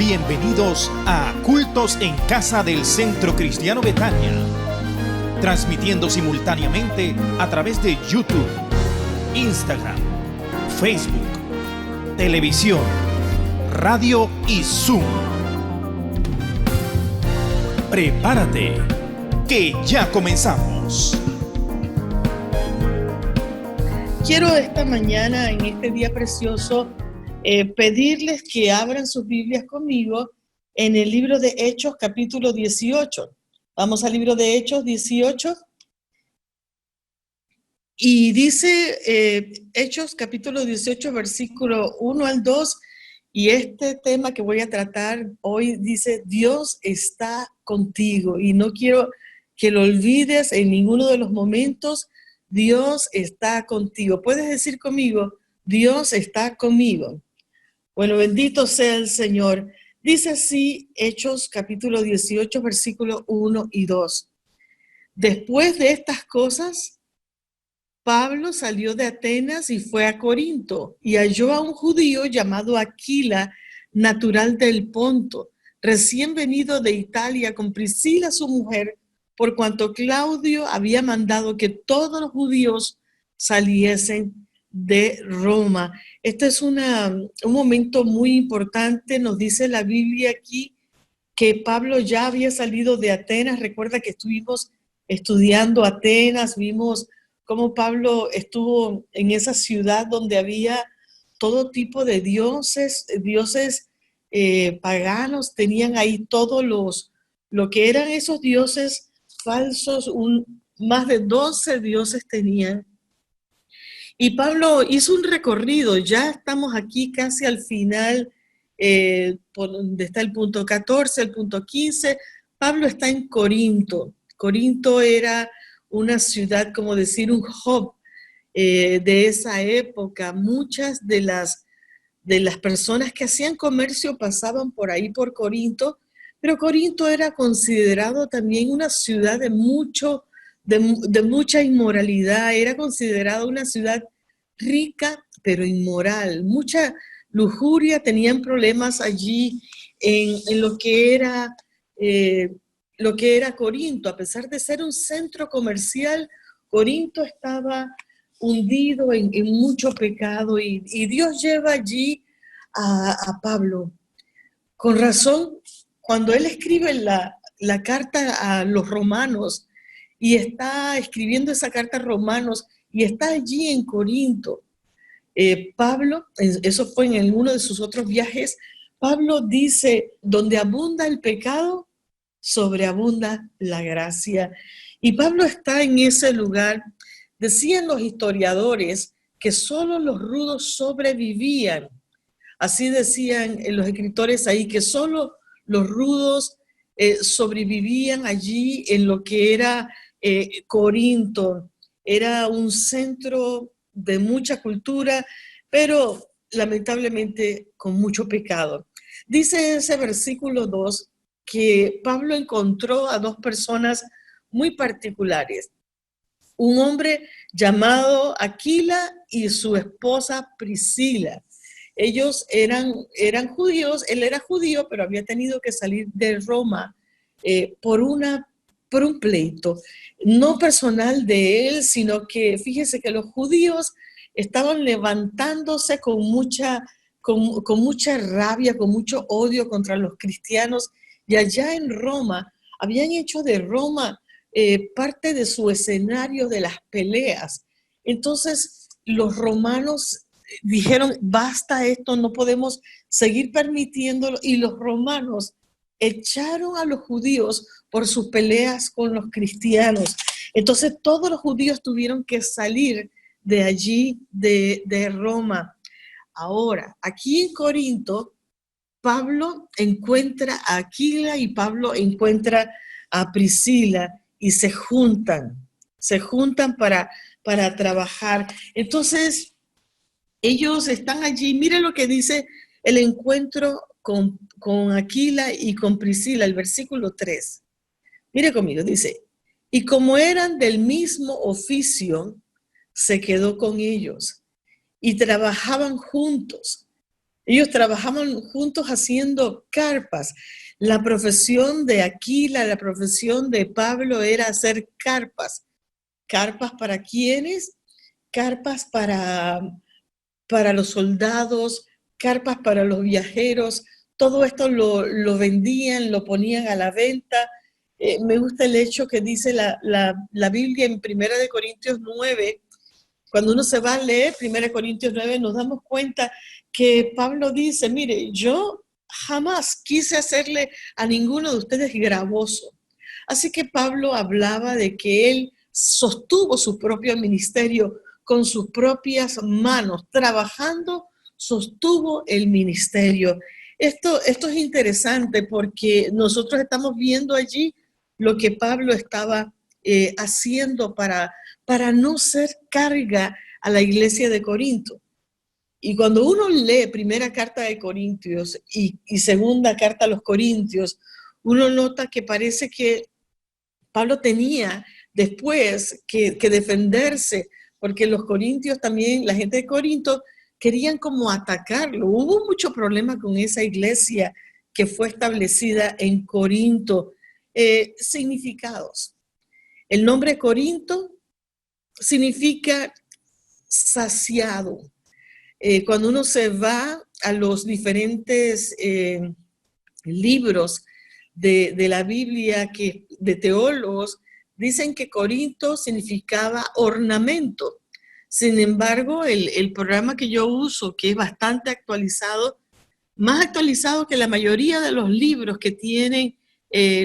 Bienvenidos a Cultos en Casa del Centro Cristiano Betania, transmitiendo simultáneamente a través de YouTube, Instagram, Facebook, televisión, radio y Zoom. Prepárate, que ya comenzamos. Quiero esta mañana, en este día precioso, pedirles que abran sus Biblias conmigo en el libro de Hechos, capítulo 18. Vamos al libro de Hechos 18. Y dice Hechos, capítulo 18, versículo 1 al 2. Y este tema que voy a tratar hoy dice: Dios está contigo. Y no quiero que lo olvides en ninguno de los momentos. Dios está contigo. ¿Puedes decir conmigo? Dios está conmigo. Bueno, bendito sea el Señor. Dice así Hechos capítulo 18, versículos 1 y 2. Después de estas cosas, Pablo salió de Atenas y fue a Corinto, y halló a un judío llamado Aquila, natural del Ponto, recién venido de Italia con Priscila su mujer, por cuanto Claudio había mandado que todos los judíos saliesen de Roma. Este es un momento muy importante. Nos dice la Biblia aquí que Pablo ya había salido de Atenas. Recuerda que estuvimos estudiando Atenas, vimos cómo Pablo estuvo en esa ciudad donde había todo tipo de dioses paganos. Tenían ahí todos lo que eran esos dioses falsos, más de 12 dioses tenían. Y Pablo hizo un recorrido. Ya estamos aquí casi al final, por donde está el punto 14, el punto 15. Pablo está en Corinto. Corinto era una ciudad, como decir, un hub de esa época. Muchas de las personas que hacían comercio pasaban por ahí, por Corinto, pero Corinto era considerado también una ciudad de mucha inmoralidad. Era considerada una ciudad rica, pero inmoral. Mucha lujuria. Tenían problemas allí en lo que era Corinto. A pesar de ser un centro comercial, Corinto estaba hundido en mucho pecado, y Dios lleva allí a Pablo. Con razón, cuando él escribe la carta a los romanos, y está escribiendo esa carta a Romanos, y está allí en Corinto, Pablo, eso fue en uno de sus otros viajes, Pablo dice: donde abunda el pecado, sobreabunda la gracia. Y Pablo está en ese lugar. Decían los historiadores que solo los rudos sobrevivían. Así decían los escritores ahí, que solo los rudos sobrevivían allí en lo que era Corinto. Era un centro de mucha cultura, pero lamentablemente con mucho pecado. Dice ese versículo 2 que Pablo encontró a dos personas muy particulares. Un hombre llamado Aquila y su esposa Priscila. Ellos eran judíos. Él era judío, pero había tenido que salir de Roma por un pleito, no personal de él, sino que fíjese que los judíos estaban levantándose con mucha rabia, con mucho odio contra los cristianos, y allá en Roma habían hecho de Roma parte de su escenario de las peleas. Entonces los romanos dijeron: basta esto, no podemos seguir permitiéndolo. Y los romanos echaron a los judíos por sus peleas con los cristianos. Entonces todos los judíos tuvieron que salir de allí, de Roma. Ahora, aquí en Corinto, Pablo encuentra a Aquila y Pablo encuentra a Priscila, y se juntan para trabajar. Entonces, ellos están allí. Mira lo que dice el encuentro con Aquila y con Priscila, el versículo 3. Mire conmigo, dice: y como eran del mismo oficio, se quedó con ellos y trabajaban juntos. Ellos trabajaban juntos haciendo carpas. La profesión de Aquila, la profesión de Pablo era hacer carpas. ¿Carpas para quiénes? Carpas para los soldados, carpas para los viajeros. Todo esto lo vendían, lo ponían a la venta. Me gusta el hecho que dice la Biblia en 1 Corintios 9. Cuando uno se va a leer 1 Corintios 9, nos damos cuenta que Pablo dice, mire, yo jamás quise hacerle a ninguno de ustedes gravoso. Así que Pablo hablaba de que él sostuvo su propio ministerio con sus propias manos, trabajando, sostuvo el ministerio. Esto es interesante porque nosotros estamos viendo allí lo que Pablo estaba haciendo para no ser carga a la iglesia de Corinto. Y cuando uno lee primera carta de Corintios y segunda carta a los Corintios, uno nota que parece que Pablo tenía después que defenderse, porque los corintios también, la gente de Corinto, querían como atacarlo. Hubo mucho problema con esa iglesia que fue establecida en Corinto. Significados. El nombre Corinto significa saciado. Cuando uno se va a los diferentes libros de la Biblia, de teólogos, dicen que Corinto significaba ornamento. Sin embargo, el programa que yo uso, que es bastante actualizado, más actualizado que la mayoría de los libros que tienen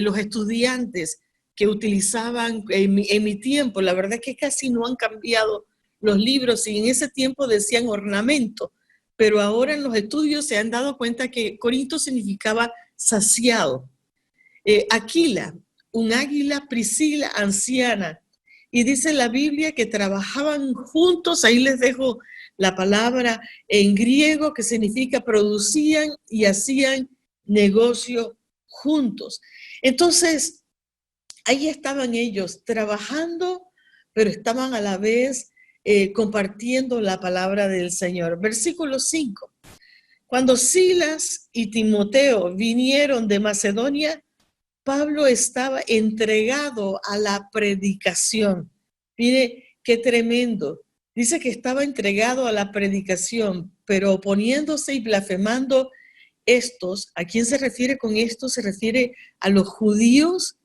los estudiantes que utilizaban en mi tiempo, la verdad es que casi no han cambiado los libros y en ese tiempo decían ornamento, pero ahora en los estudios se han dado cuenta que Corinto significaba saciado. Aquila, un águila, Priscila, anciana, y dice la Biblia que trabajaban juntos, ahí les dejo la palabra en griego que significa producían y hacían negocio juntos. Entonces, ahí estaban ellos trabajando, pero estaban a la vez compartiendo la palabra del Señor. Versículo 5. Cuando Silas y Timoteo vinieron de Macedonia, Pablo estaba entregado a la predicación. Mire, qué tremendo. Dice que estaba entregado a la predicación, pero oponiéndose y blasfemando estos. ¿A quién se refiere con esto? Se refiere a los judíos.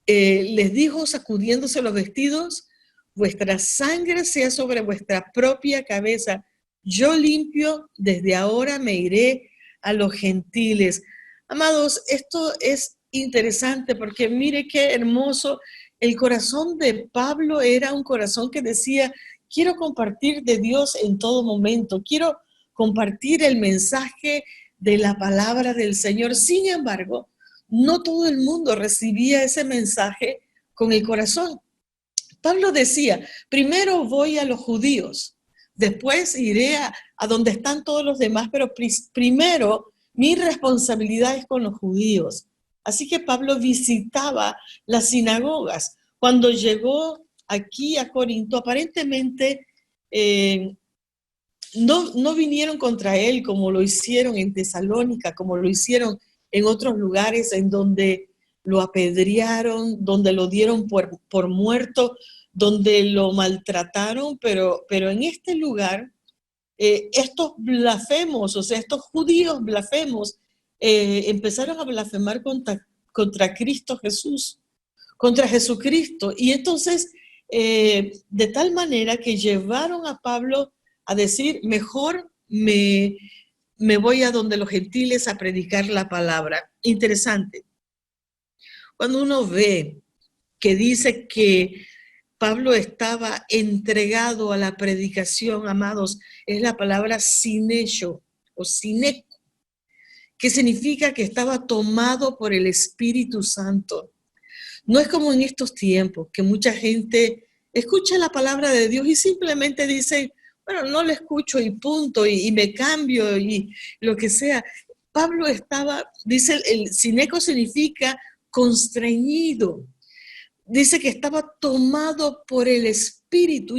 Les dijo, sacudiéndose los vestidos, vuestra sangre sea sobre vuestra propia cabeza. Yo limpio, desde ahora me iré a los gentiles. Amados, esto es interesante porque mire qué hermoso. El corazón de Pablo era un corazón que decía, quiero compartir de Dios en todo momento, quiero compartir el mensaje de la palabra del Señor. Sin embargo, no todo el mundo recibía ese mensaje con el corazón. Pablo decía, primero voy a los judíos, después iré a donde están todos los demás, pero primero mi responsabilidad es con los judíos. Así que Pablo visitaba las sinagogas. Cuando llegó aquí a Corinto, aparentemente no vinieron contra él como lo hicieron en Tesalónica, como lo hicieron en otros lugares en donde lo apedrearon, donde lo dieron por muerto, donde lo maltrataron, pero en este lugar, estos blasfemos, o sea, estos judíos blasfemos, empezaron a blasfemar contra Cristo Jesús, contra Jesucristo. Y entonces, de tal manera que llevaron a Pablo a decir, mejor me voy a donde los gentiles a predicar la palabra. Interesante. Cuando uno ve que dice que Pablo estaba entregado a la predicación, amados, es la palabra sinecho o sineco, que significa que estaba tomado por el Espíritu Santo. No es como en estos tiempos, que mucha gente escucha la palabra de Dios y simplemente dice, bueno, no la escucho y punto, y me cambio y lo que sea. Pablo estaba, dice, el sineco significa constreñido. Dice que estaba tomado por el Espíritu,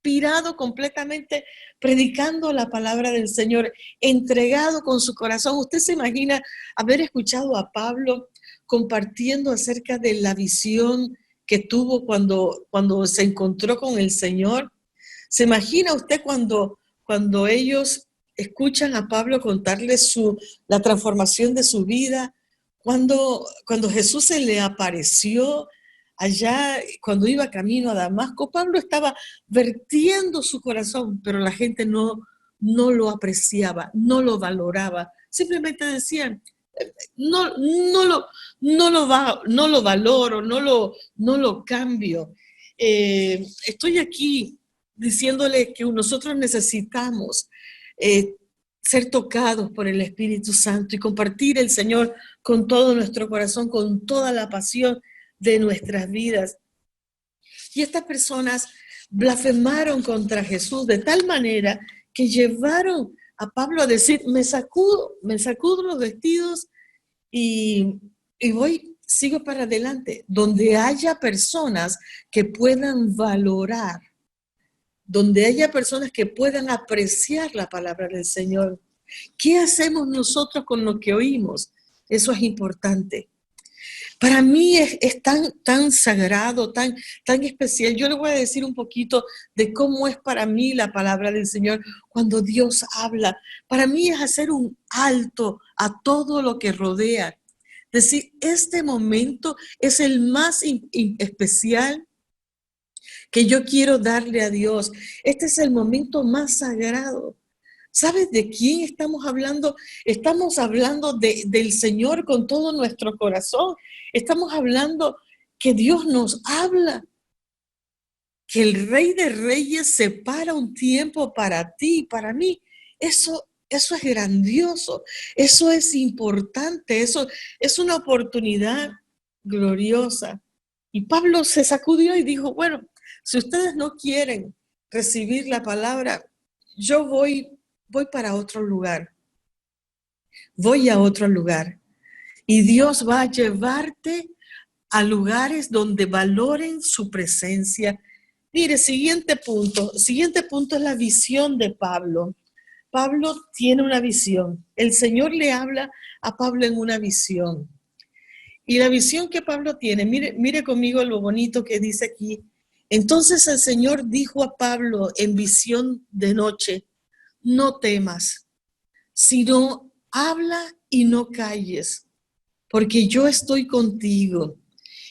inspirado completamente, predicando la palabra del Señor, entregado con su corazón. ¿Usted se imagina haber escuchado a Pablo compartiendo acerca de la visión que tuvo cuando se encontró con el Señor? ¿Se imagina usted cuando ellos escuchan a Pablo contarle la transformación de su vida? Cuando Jesús se le apareció allá, cuando iba camino a Damasco, Pablo estaba vertiendo su corazón, pero la gente no lo apreciaba, no lo valoraba. Simplemente decían, no lo valoro, no lo cambio. Estoy aquí diciéndole que nosotros necesitamos ser tocados por el Espíritu Santo y compartir el Señor con todo nuestro corazón, con toda la pasión de nuestras vidas. Y estas personas blasfemaron contra Jesús de tal manera que llevaron a Pablo a decir, me sacudo los vestidos y sigo para adelante, donde haya personas que puedan valorar, donde haya personas que puedan apreciar la palabra del Señor. ¿Qué hacemos nosotros con lo que oímos? Eso es importante. Para mí es tan sagrado, tan especial. Yo le voy a decir un poquito de cómo es para mí la palabra del Señor cuando Dios habla. Para mí es hacer un alto a todo lo que rodea. Decir, este momento es el más especial que yo quiero darle a Dios. Este es el momento más sagrado. ¿Sabes de quién estamos hablando? Estamos hablando del Señor con todo nuestro corazón. Estamos hablando que Dios nos habla, que el Rey de Reyes separa un tiempo para ti y para mí. Eso es grandioso, eso es importante, eso es una oportunidad gloriosa. Y Pablo se sacudió y dijo, bueno, si ustedes no quieren recibir la palabra, yo voy para otro lugar. Voy a otro lugar. Y Dios va a llevarte a lugares donde valoren su presencia. Mire, siguiente punto es la visión de Pablo. Pablo tiene una visión. El Señor le habla a Pablo en una visión. Y la visión que Pablo tiene, mire conmigo lo bonito que dice aquí. Entonces el Señor dijo a Pablo en visión de noche, no temas, sino habla y no calles, porque yo estoy contigo,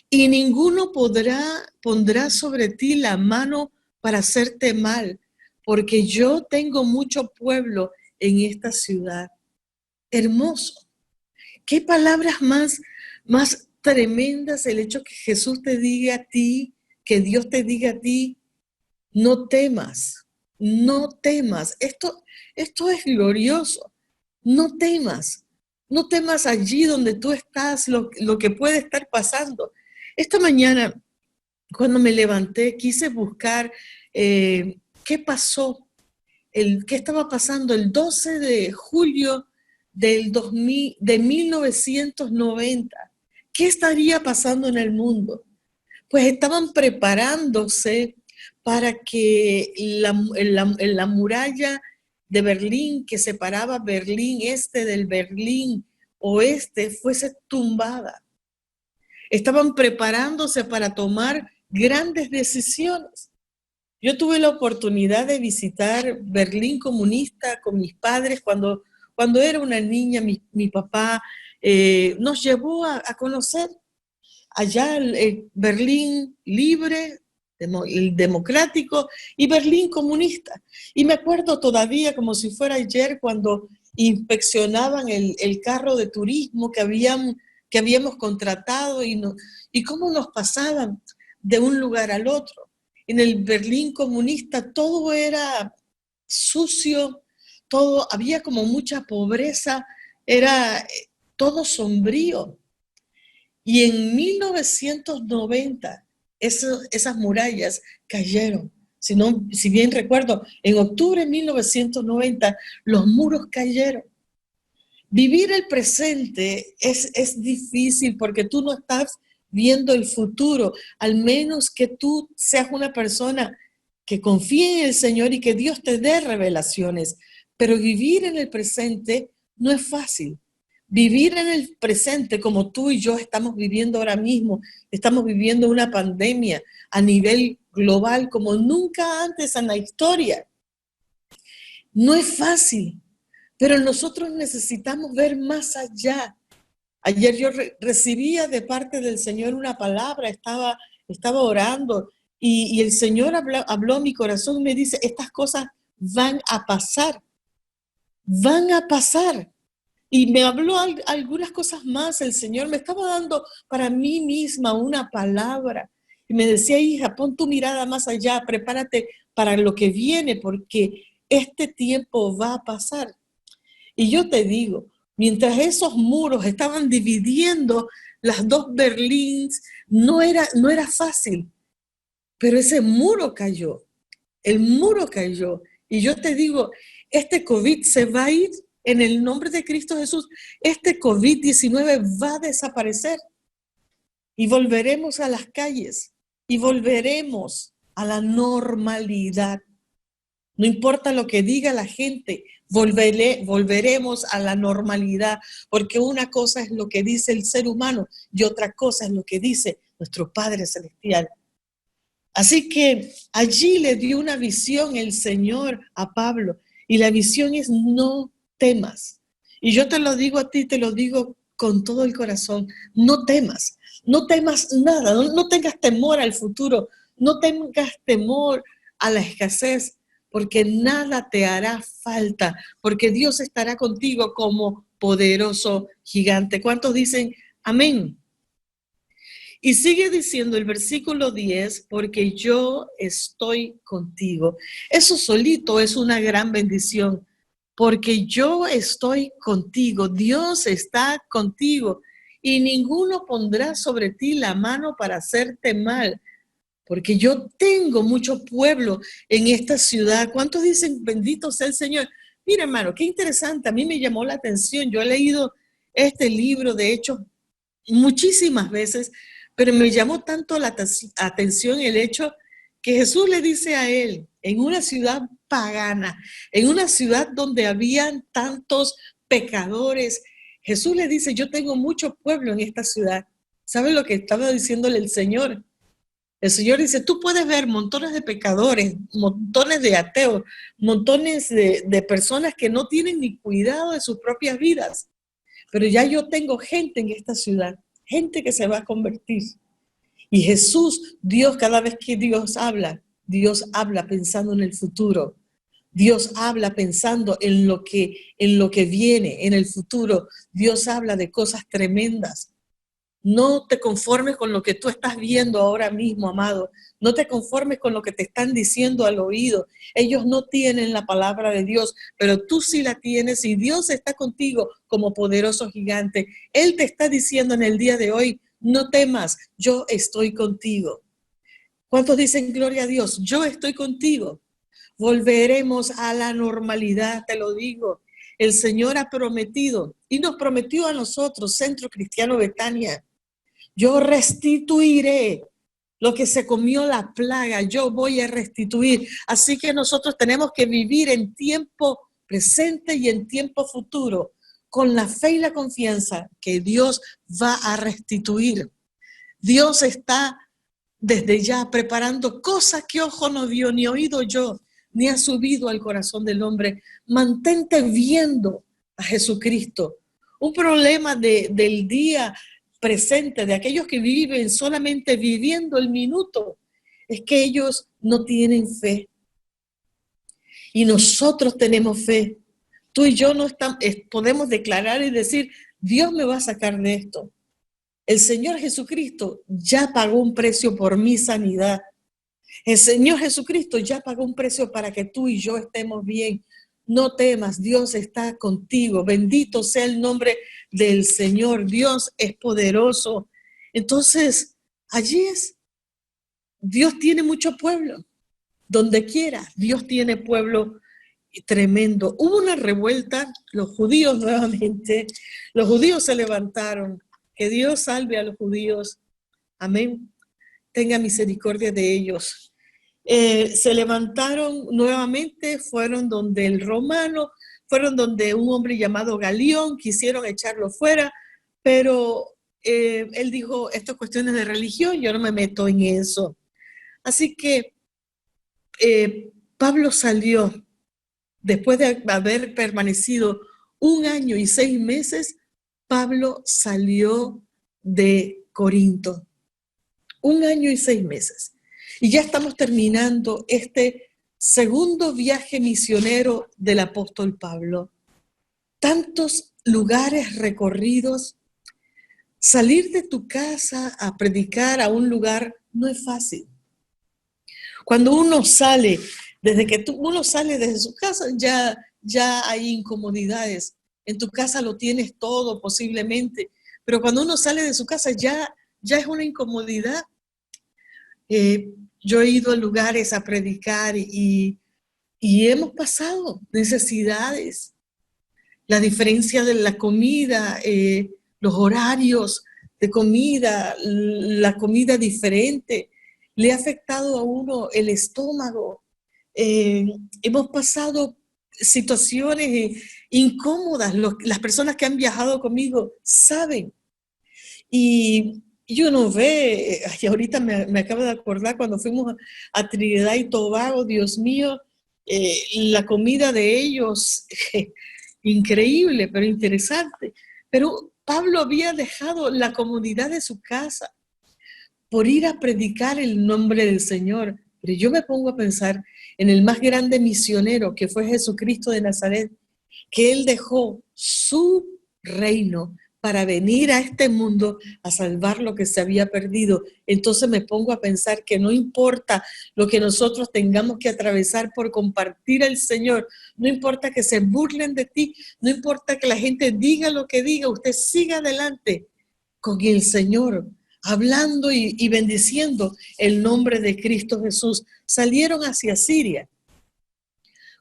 y ninguno pondrá sobre ti la mano para hacerte mal, porque yo tengo mucho pueblo en esta ciudad. Hermoso. ¿Qué palabras más tremendas el hecho que Jesús te diga a ti, que Dios te diga a ti, no temas, no temas. Esto es glorioso. No temas allí donde tú estás, lo que puede estar pasando. Esta mañana, cuando me levanté, quise buscar qué pasó, qué estaba pasando el 12 de julio de 1990. ¿Qué estaría pasando en el mundo? Pues estaban preparándose para que la muralla de Berlín, que separaba Berlín este del Berlín oeste, fuese tumbada. Estaban preparándose para tomar grandes decisiones. Yo tuve la oportunidad de visitar Berlín comunista con mis padres cuando era una niña. Mi papá nos llevó a conocer allá el Berlín libre, el democrático, y Berlín comunista. Y me acuerdo todavía como si fuera ayer cuando inspeccionaban el carro de turismo que habíamos contratado y cómo nos pasaban de un lugar al otro. En el Berlín comunista todo era sucio, había como mucha pobreza, era todo sombrío. Y en 1990 esas murallas cayeron. Si bien recuerdo, en octubre de 1990 los muros cayeron. Vivir el presente es difícil porque tú no estás viendo el futuro, al menos que tú seas una persona que confíe en el Señor y que Dios te dé revelaciones. Pero vivir en el presente no es fácil. Vivir en el presente como tú y yo estamos viviendo ahora mismo, estamos viviendo una pandemia a nivel global como nunca antes en la historia. No es fácil, pero nosotros necesitamos ver más allá. Ayer yo recibía de parte del Señor una palabra, estaba orando y el Señor habló a mi corazón y me dice, estas cosas van a pasar. Y me habló algunas cosas más. El Señor me estaba dando para mí misma una palabra. Y me decía, hija, pon tu mirada más allá, prepárate para lo que viene, porque este tiempo va a pasar. Y yo te digo, mientras esos muros estaban dividiendo las dos Berlines, no era fácil. Pero ese muro cayó. El muro cayó. Y yo te digo, este COVID se va a ir en el nombre de Cristo Jesús. Este COVID-19 va a desaparecer. Y volveremos a las calles. Y volveremos a la normalidad. No importa lo que diga la gente, volveremos a la normalidad. Porque una cosa es lo que dice el ser humano y otra cosa es lo que dice nuestro Padre Celestial. Así que allí le dio una visión el Señor a Pablo y la visión es no temas. Y yo te lo digo a ti, te lo digo con todo el corazón, no temas nada, no tengas temor al futuro, no tengas temor a la escasez, porque nada te hará falta, porque Dios estará contigo como poderoso gigante. ¿Cuántos dicen amén? Y sigue diciendo el versículo 10, porque yo estoy contigo. Eso solito es una gran bendición, porque yo estoy contigo, Dios está contigo, y ninguno pondrá sobre ti la mano para hacerte mal, porque yo tengo mucho pueblo en esta ciudad. ¿Cuántos dicen, bendito sea el Señor? Mira, hermano, qué interesante, a mí me llamó la atención, yo he leído este libro, de hecho, muchísimas veces, pero me llamó tanto la atención el hecho que Jesús le dice a él, en una ciudad pagana, en una ciudad donde habían tantos pecadores, Jesús le dice, yo tengo mucho pueblo en esta ciudad. ¿Sabe lo que estaba diciéndole el Señor? El Señor dice, tú puedes ver montones de pecadores, montones de ateos, montones de personas que no tienen ni cuidado de sus propias vidas. Pero ya yo tengo gente en esta ciudad, gente que se va a convertir. Y Jesús, Dios, cada vez que Dios habla pensando en el futuro. Dios habla pensando en lo que viene, en el futuro. Dios habla de cosas tremendas. No te conformes con lo que tú estás viendo ahora mismo, amado. No te conformes con lo que te están diciendo al oído. Ellos no tienen la palabra de Dios, pero tú sí la tienes y Dios está contigo como poderoso gigante. Él te está diciendo en el día de hoy, no temas, yo estoy contigo. ¿Cuántos dicen gloria a Dios? Yo estoy contigo. Volveremos a la normalidad, te lo digo. El Señor ha prometido y nos prometió a nosotros, Centro Cristiano Betania, yo restituiré lo que se comió la plaga, yo voy a restituir. Así que nosotros tenemos que vivir en tiempo presente y en tiempo futuro, con la fe y la confianza que Dios va a restituir. Dios está desde ya preparando cosas que ojo no vio, ni oído yo, ni ha subido al corazón del hombre. Mantente viendo a Jesucristo. Un problema del día presente, de aquellos que viven solamente viviendo el minuto, es que ellos no tienen fe. Y nosotros tenemos fe. Tú y yo no podemos declarar y decir, Dios me va a sacar de esto. El Señor Jesucristo ya pagó un precio por mi sanidad. El Señor Jesucristo ya pagó un precio para que tú y yo estemos bien. No temas, Dios está contigo. Bendito sea el nombre del Señor. Dios es poderoso. Entonces, allí es. Dios tiene mucho pueblo. Donde quiera, Dios tiene pueblo tremendo. Hubo una revuelta, los judíos nuevamente, los judíos se levantaron. Que Dios salve a los judíos. Amén. Tenga misericordia de ellos. Se levantaron nuevamente, fueron donde el romano, fueron donde un hombre llamado Galión, quisieron echarlo fuera, pero él dijo, esto es cuestiones de religión, yo no me meto en eso. Así que Pablo salió, después de haber permanecido 1 año y 6 meses, Pablo salió de Corinto. 1 año y 6 meses. Y ya estamos terminando este segundo viaje misionero del apóstol Pablo. Tantos lugares recorridos. Salir de tu casa a predicar a un lugar no es fácil. Cuando uno sale, desde que uno sale desde su casa, ya hay incomodidades. En tu casa lo tienes todo posiblemente, pero cuando uno sale de su casa ya es una incomodidad. Yo he ido a lugares a predicar y hemos pasado necesidades. La diferencia de la comida, los horarios de comida, la comida diferente, le ha afectado a uno el estómago. Hemos pasado situaciones incómodas. Las personas que han viajado conmigo saben. Y uno ve, y ahorita me acabo de acordar cuando fuimos a Trinidad y Tobago, Dios mío, la comida de ellos, increíble, pero interesante. Pero Pablo había dejado la comodidad de su casa por ir a predicar el nombre del Señor. Pero yo me pongo a pensar en el más grande misionero que fue Jesucristo de Nazaret, que él dejó su reino para venir a este mundo a salvar lo que se había perdido. Entonces me pongo a pensar que no importa lo que nosotros tengamos que atravesar por compartir al Señor, no importa que se burlen de ti, no importa que la gente diga lo que diga, usted siga adelante con el Señor, hablando y bendiciendo el nombre de Cristo Jesús. Salieron hacia Siria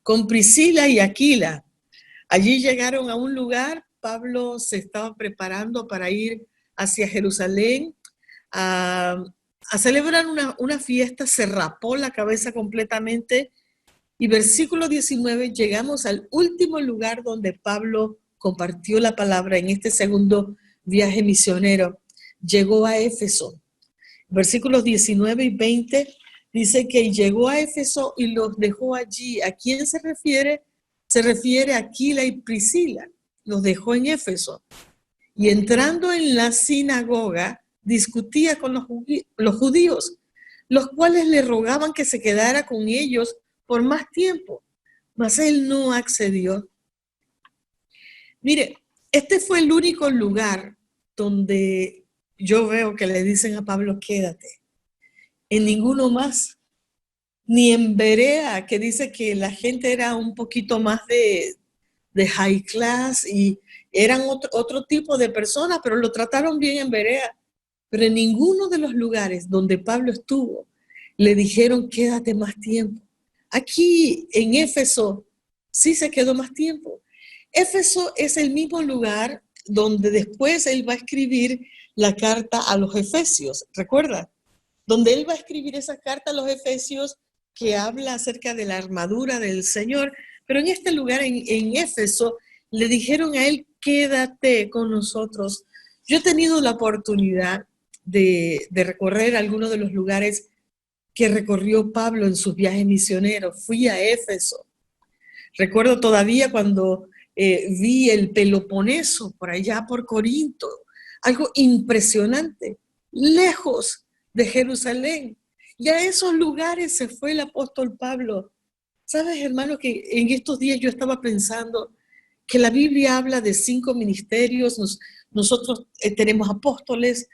con Priscila y Aquila. Allí llegaron a un lugar. Pablo se estaba preparando para ir hacia Jerusalén a celebrar una fiesta, se rapó la cabeza completamente y versículo 19, llegamos al último lugar donde Pablo compartió la palabra en este segundo viaje misionero. Llegó a Éfeso. Versículos 19 y 20 dice que llegó a Éfeso y los dejó allí. ¿A quién se refiere? Se refiere a Aquila y Priscila. Los dejó en Éfeso. Y entrando en la sinagoga, discutía con los judíos, los cuales le rogaban que se quedara con ellos por más tiempo. Mas él no accedió. Mire, este fue el único lugar donde yo veo que le dicen a Pablo, quédate. En ninguno más. Ni en Berea, que dice que la gente era un poquito más de high class y eran otro tipo de personas, pero lo trataron bien en Berea. Pero en ninguno de los lugares donde Pablo estuvo le dijeron quédate más tiempo. Aquí en Éfeso sí se quedó más tiempo. Éfeso es el mismo lugar donde después él va a escribir la carta a los Efesios, ¿recuerda? Donde él va a escribir esa carta a los Efesios que habla acerca de la armadura del Señor. Pero en este lugar, en Éfeso, le dijeron a él, quédate con nosotros. Yo he tenido la oportunidad de recorrer algunos de los lugares que recorrió Pablo en sus viajes misioneros. Fui a Éfeso. Recuerdo todavía cuando vi el Peloponeso, por allá por Corinto. Algo impresionante, lejos de Jerusalén. Y a esos lugares se fue el apóstol Pablo. ¿Sabes, hermano, que en estos días yo estaba pensando que la Biblia habla de 5 ministerios? Nosotros tenemos apóstoles,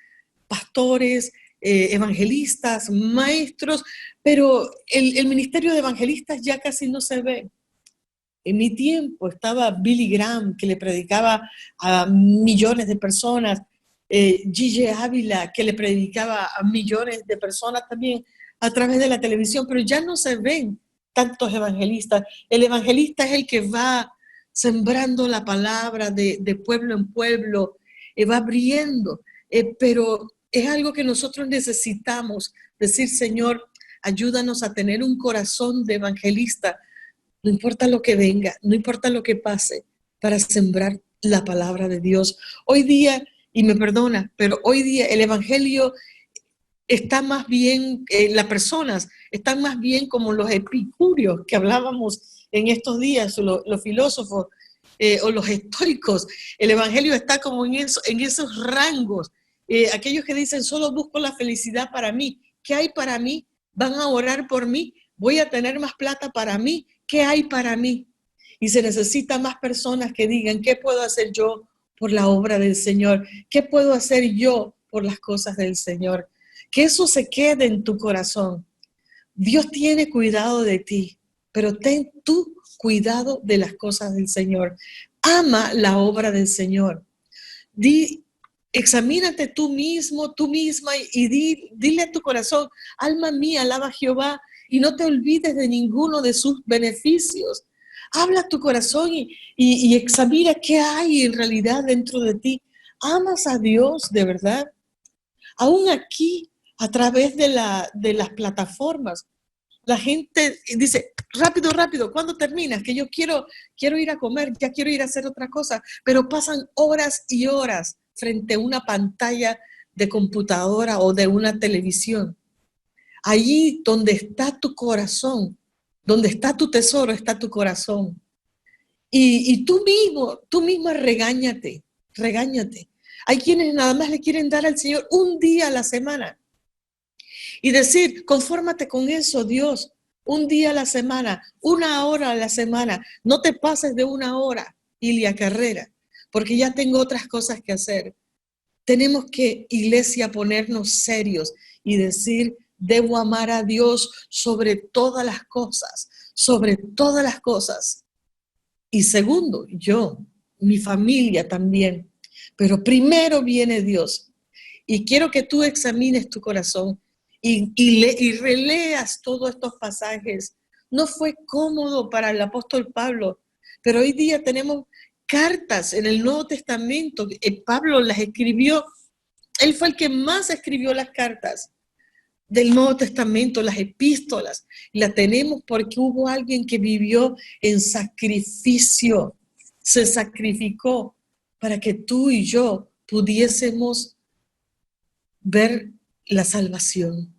pastores, evangelistas, maestros, pero el ministerio de evangelistas ya casi no se ve. En mi tiempo estaba Billy Graham, que le predicaba a millones de personas, Gigi Ávila, que le predicaba a millones de personas también a través de la televisión, pero ya no se ven tantos evangelistas. El evangelista es el que va sembrando la palabra de pueblo en pueblo, va abriendo, pero es algo que nosotros necesitamos, decir, Señor, ayúdanos a tener un corazón de evangelista, no importa lo que venga, no importa lo que pase, para sembrar la palabra de Dios. Hoy día, y me perdona, pero hoy día el evangelio está más bien, las personas están más bien como los epicúreos que hablábamos en estos días, los filósofos o los estoicos. El evangelio está como en esos rangos. Aquellos que dicen, solo busco la felicidad para mí. ¿Qué hay para mí? ¿Van a orar por mí? ¿Voy a tener más plata para mí? ¿Qué hay para mí? Y se necesita más personas que digan, ¿qué puedo hacer yo por la obra del Señor? ¿Qué puedo hacer yo por las cosas del Señor? Que eso se quede en tu corazón. Dios tiene cuidado de ti, pero ten tú cuidado de las cosas del Señor. Ama la obra del Señor. Examínate tú mismo, tú misma, y dile a tu corazón, alma mía, alaba a Jehová, y no te olvides de ninguno de sus beneficios. Habla a tu corazón y examina qué hay en realidad dentro de ti. ¿Amas a Dios de verdad? Aún aquí, a través de las plataformas, la gente dice, rápido, rápido, ¿cuándo terminas? Que yo quiero ir a comer, ya quiero ir a hacer otra cosa, pero pasan horas y horas frente a una pantalla de computadora o de una televisión. Allí donde está tu corazón, donde está tu tesoro, está tu corazón. Y tú misma regáñate. Hay quienes nada más le quieren dar al Señor un día a la semana y decir, confórmate con eso, Dios, un día a la semana, 1 hora a la semana, no te pases de 1 hora, Ilia Carrera, porque ya tengo otras cosas que hacer. Tenemos que, iglesia, ponernos serios y decir, debo amar a Dios sobre todas las cosas, sobre todas las cosas. Y segundo, yo, mi familia también. Pero primero viene Dios. Y quiero que tú examines tu corazón y releas todos estos pasajes. No fue cómodo para el apóstol Pablo, pero hoy día tenemos cartas en el Nuevo Testamento. Pablo las escribió. Él fue el que más escribió las cartas del Nuevo Testamento, las epístolas. La tenemos porque hubo alguien que vivió en sacrificio, se sacrificó para que tú y yo pudiésemos ver la salvación.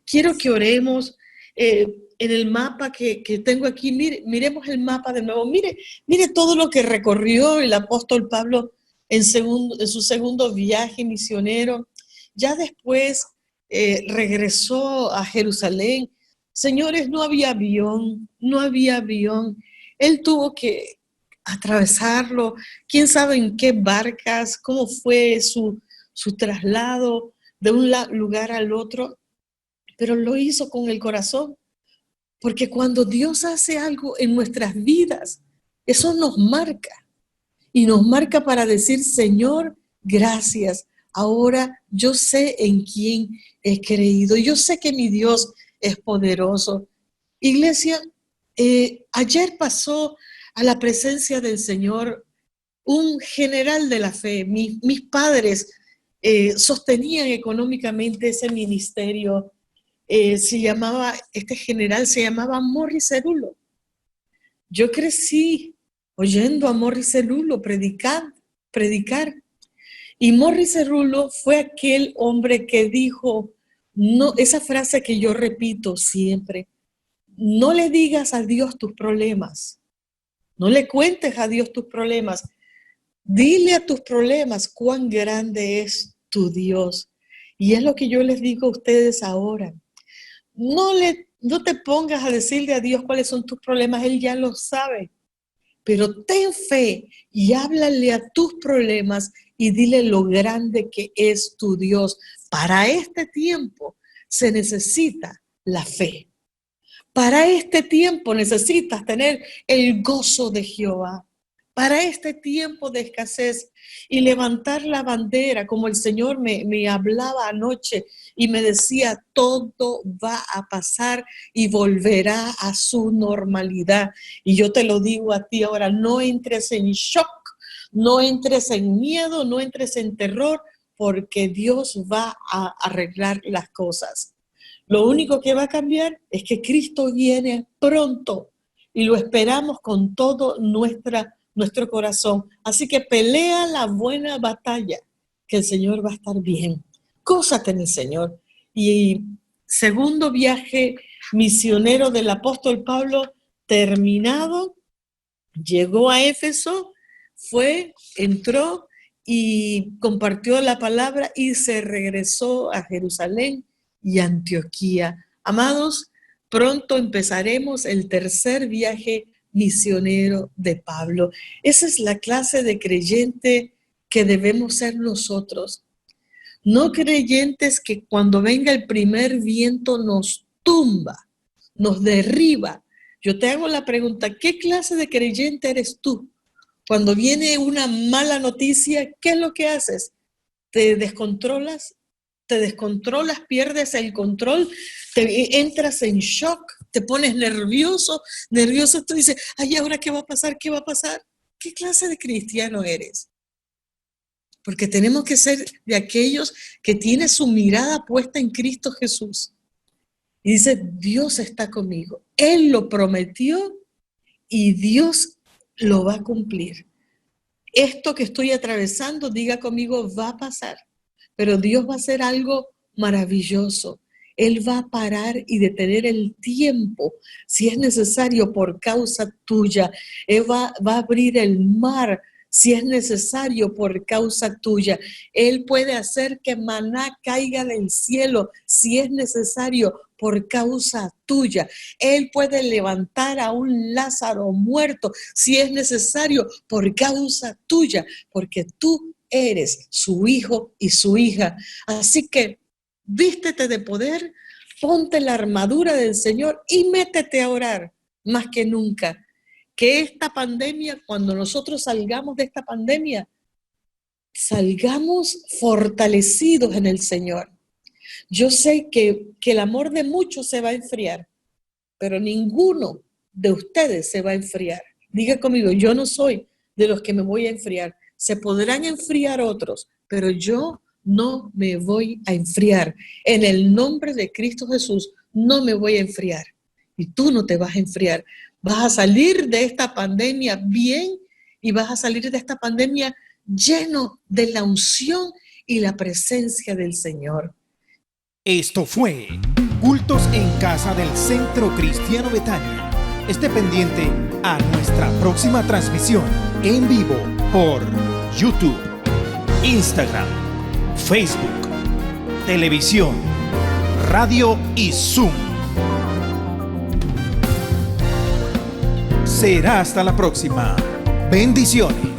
Quiero que oremos en el mapa que tengo aquí. Miremos el mapa de nuevo. Mire todo lo que recorrió el apóstol Pablo en su segundo viaje misionero. Ya después regresó a Jerusalén. Señores, no había avión. Él tuvo que atravesarlo. ¿Quién sabe en qué barcas? ¿Cómo fue su traslado de un lugar al otro? Pero lo hizo con el corazón. Porque cuando Dios hace algo en nuestras vidas, eso nos marca. Y nos marca para decir, Señor, gracias. Ahora yo sé en quién he creído. Yo sé que mi Dios es poderoso. Iglesia, ayer pasó a la presencia del Señor un general de la fe. Mis padres sostenían económicamente ese ministerio. Este general se llamaba Morris Cerullo. Yo crecí oyendo a Morris Cerullo predicar. Y Morris Cerullo fue aquel hombre que dijo, no, esa frase que yo repito siempre, no le digas a Dios tus problemas, no le cuentes a Dios tus problemas, dile a tus problemas cuán grande es tu Dios. Y es lo que yo les digo a ustedes ahora. No te pongas a decirle a Dios cuáles son tus problemas, Él ya lo sabe. Pero ten fe y háblale a tus problemas y dile lo grande que es tu Dios. Para este tiempo se necesita la fe. Para este tiempo necesitas tener el gozo de Jehová. Para este tiempo de escasez y levantar la bandera, como el Señor me hablaba anoche y me decía, todo va a pasar y volverá a su normalidad. Y yo te lo digo a ti ahora, no entres en shock, no entres en miedo, no entres en terror, porque Dios va a arreglar las cosas. Lo único que va a cambiar es que Cristo viene pronto y lo esperamos con todo nuestro corazón. Así que pelea la buena batalla, que el Señor va a estar bien. Gózate en el Señor. Y segundo viaje misionero del apóstol Pablo terminado, llegó a Éfeso, entró y compartió la palabra y se regresó a Jerusalén y Antioquía. Amados, pronto empezaremos el tercer viaje misionero de Pablo. Esa es la clase de creyente que debemos ser nosotros. No creyentes que cuando venga el primer viento nos tumba, nos derriba. Yo te hago la pregunta, ¿qué clase de creyente eres tú? Cuando viene una mala noticia, ¿qué es lo que haces? ¿Te descontrolas? ¿Pierdes el control? ¿Te entras en shock? ¿Te pones nervioso? Tú dices, ay, ¿ahora qué va a pasar? ¿Qué va a pasar? ¿Qué clase de cristiano eres? Porque tenemos que ser de aquellos que tienen su mirada puesta en Cristo Jesús. Y dice, Dios está conmigo. Él lo prometió y Dios lo va a cumplir. Esto que estoy atravesando, diga conmigo, va a pasar. Pero Dios va a hacer algo maravilloso. Él va a parar y detener el tiempo, si es necesario, por causa tuya. Él va a abrir el mar, si es necesario, por causa tuya. Él puede hacer que maná caiga del cielo, si es necesario, por causa tuya. Él puede levantar a un Lázaro muerto, si es necesario, por causa tuya, porque tú eres su hijo y su hija. Así que vístete de poder, ponte la armadura del Señor y métete a orar más que nunca. Que esta pandemia, cuando nosotros salgamos de esta pandemia, salgamos fortalecidos en el Señor. Yo sé que el amor de muchos se va a enfriar, pero ninguno de ustedes se va a enfriar. Diga conmigo, yo no soy de los que me voy a enfriar. Se podrán enfriar otros, pero yo no me voy a enfriar. En el nombre de Cristo Jesús, no me voy a enfriar. Y tú no te vas a enfriar. Vas a salir de esta pandemia bien y vas a salir de esta pandemia lleno de la unción y la presencia del Señor. Esto fue Cultos en Casa del Centro Cristiano Betania. Esté pendiente a nuestra próxima transmisión en vivo por YouTube, Instagram, Facebook, televisión, radio y Zoom. Será hasta la próxima. Bendiciones.